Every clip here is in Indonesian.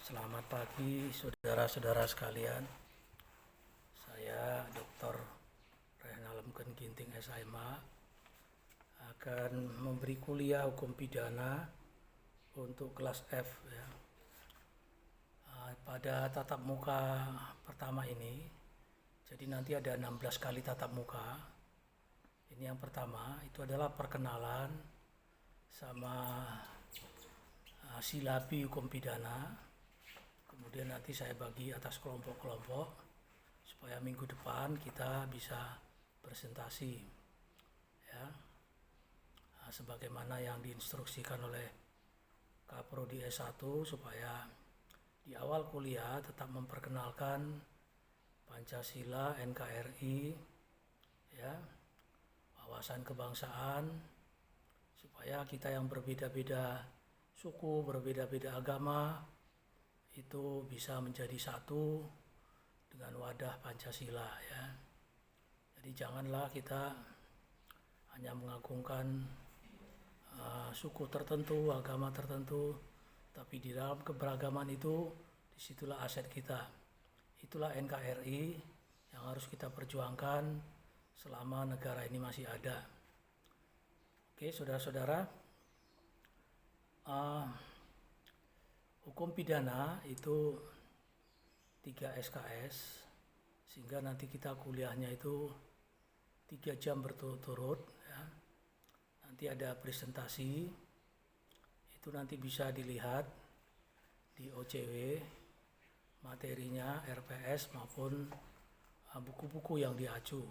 Selamat pagi saudara-saudara sekalian. Saya Dr. Rehnal Mken Ginting SIMA akan memberi kuliah hukum pidana untuk kelas F ya. Pada tatap muka pertama ini, jadi nanti ada 16 kali tatap muka. Ini yang pertama, itu adalah perkenalan sama silabi hukum pidana. Kemudian nanti saya bagi atas kelompok-kelompok supaya minggu depan kita bisa presentasi ya, sebagaimana yang diinstruksikan oleh Kaprodi S1 supaya di awal kuliah tetap memperkenalkan Pancasila, NKRI ya, wawasan kebangsaan, supaya kita yang berbeda-beda suku, berbeda-beda agama itu bisa menjadi satu dengan wadah Pancasila ya. Jadi janganlah kita hanya mengagungkan suku tertentu, agama tertentu, tapi di dalam keberagaman itu disitulah aset kita. Itulah NKRI yang harus kita perjuangkan selama negara ini masih ada. Oke, saudara-saudara, hukum pidana itu 3 SKS, sehingga nanti kita kuliahnya itu 3 jam berturut-turut ya. Nanti ada presentasi, itu nanti bisa dilihat di OCW, materinya RPS maupun buku-buku yang diacu.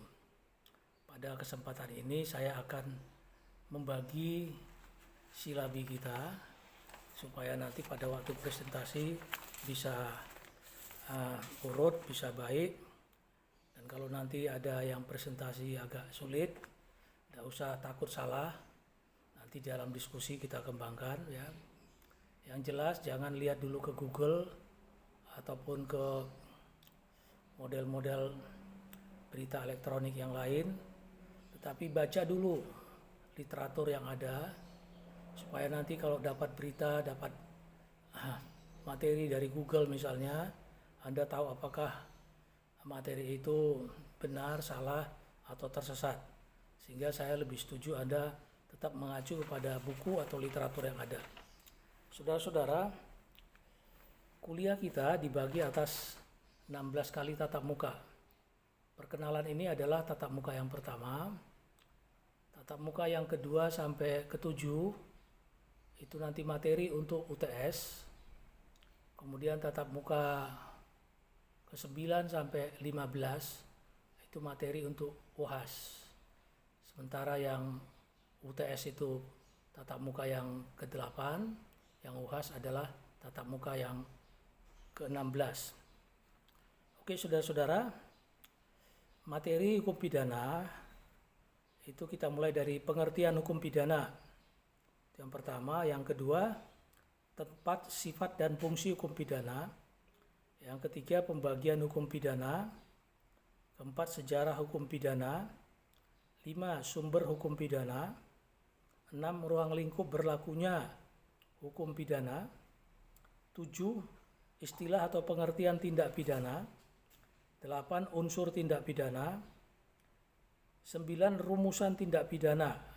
Pada kesempatan ini saya akan membagi silabi kita supaya nanti pada waktu presentasi bisa urut, bisa baik. Dan kalau nanti ada yang presentasi agak sulit, tidak usah takut salah, nanti dalam diskusi kita kembangkan ya. Yang jelas jangan lihat dulu ke Google ataupun ke model-model berita elektronik yang lain, tetapi baca dulu literatur yang ada, supaya nanti kalau dapat berita, dapat materi dari Google misalnya, Anda tahu apakah materi itu benar, salah, atau tersesat. Sehingga saya lebih setuju Anda tetap mengacu kepada buku atau literatur yang ada. Saudara-saudara, kuliah kita dibagi atas 16 kali tatap muka. Perkenalan ini adalah tatap muka yang pertama. Tatap muka yang kedua sampai ketujuh itu nanti materi untuk UTS. Kemudian tatap muka ke-9 sampai 15 itu materi untuk UHAS. Sementara yang UTS itu tatap muka yang ke-8, yang UHAS adalah tatap muka yang ke-16. Oke, saudara-saudara, materi hukum pidana itu kita mulai dari pengertian hukum pidana. Yang pertama, yang kedua, tempat, sifat, dan fungsi hukum pidana. Yang ketiga, pembagian hukum pidana. Keempat, sejarah hukum pidana. 5, sumber hukum pidana. 6, ruang lingkup berlakunya hukum pidana. 7, istilah atau pengertian tindak pidana. 8, unsur tindak pidana. 9, rumusan tindak pidana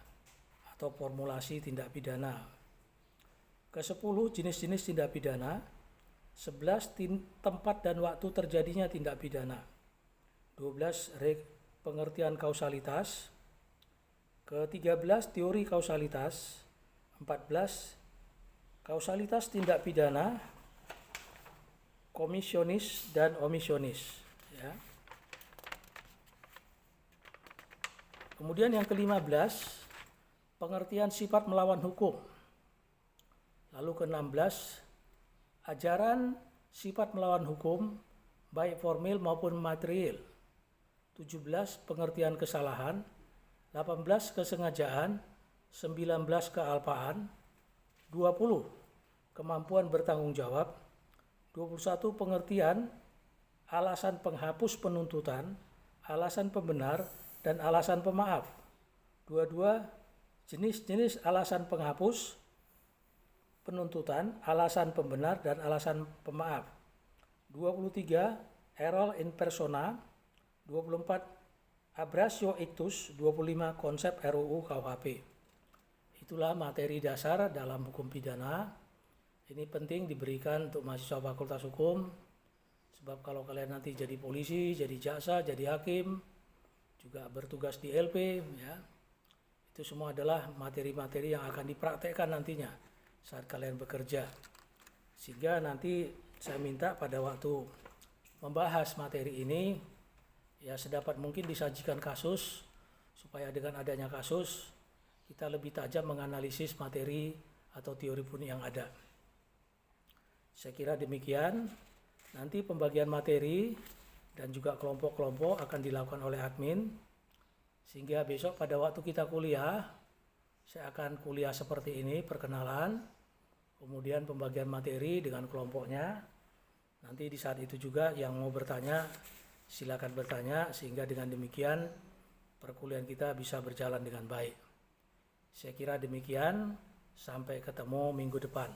atau formulasi tindak pidana. Ke-10, jenis-jenis tindak pidana. 11, tempat dan waktu terjadinya tindak pidana. 12, pengertian kausalitas. Ke-13, teori kausalitas. 14, kausalitas tindak pidana, komisionis dan omisionis ya. Kemudian yang ke-15, pengertian sifat melawan hukum. Lalu ke-16, ajaran sifat melawan hukum, baik formil maupun material. 17, pengertian kesalahan. 18, kesengajaan. 19, kealpaan. 20, kemampuan bertanggung jawab. 21, pengertian alasan penghapus penuntutan, alasan pembenar, dan alasan pemaaf. 22, jenis-jenis alasan penghapus, penuntutan, alasan pembenar dan alasan pemaaf. 23 error in persona, 24 abratio ictus, 25 konsep RUU KUHP. Itulah materi dasar dalam hukum pidana. Ini penting diberikan untuk mahasiswa Fakultas Hukum, sebab kalau kalian nanti jadi polisi, jadi jaksa, jadi hakim, juga bertugas di LP, ya, itu semua adalah materi-materi yang akan dipraktekkan nantinya saat kalian bekerja. Sehingga nanti saya minta pada waktu membahas materi ini, ya sedapat mungkin disajikan kasus, supaya dengan adanya kasus, kita lebih tajam menganalisis materi atau teori pun yang ada. Saya kira demikian. Nanti pembagian materi dan juga kelompok-kelompok akan dilakukan oleh admin. Sehingga besok pada waktu kita kuliah, saya akan kuliah seperti ini, perkenalan, kemudian pembagian materi dengan kelompoknya. Nanti di saat itu juga yang mau bertanya, silakan bertanya, sehingga dengan demikian perkuliahan kita bisa berjalan dengan baik. Saya kira demikian, sampai ketemu minggu depan.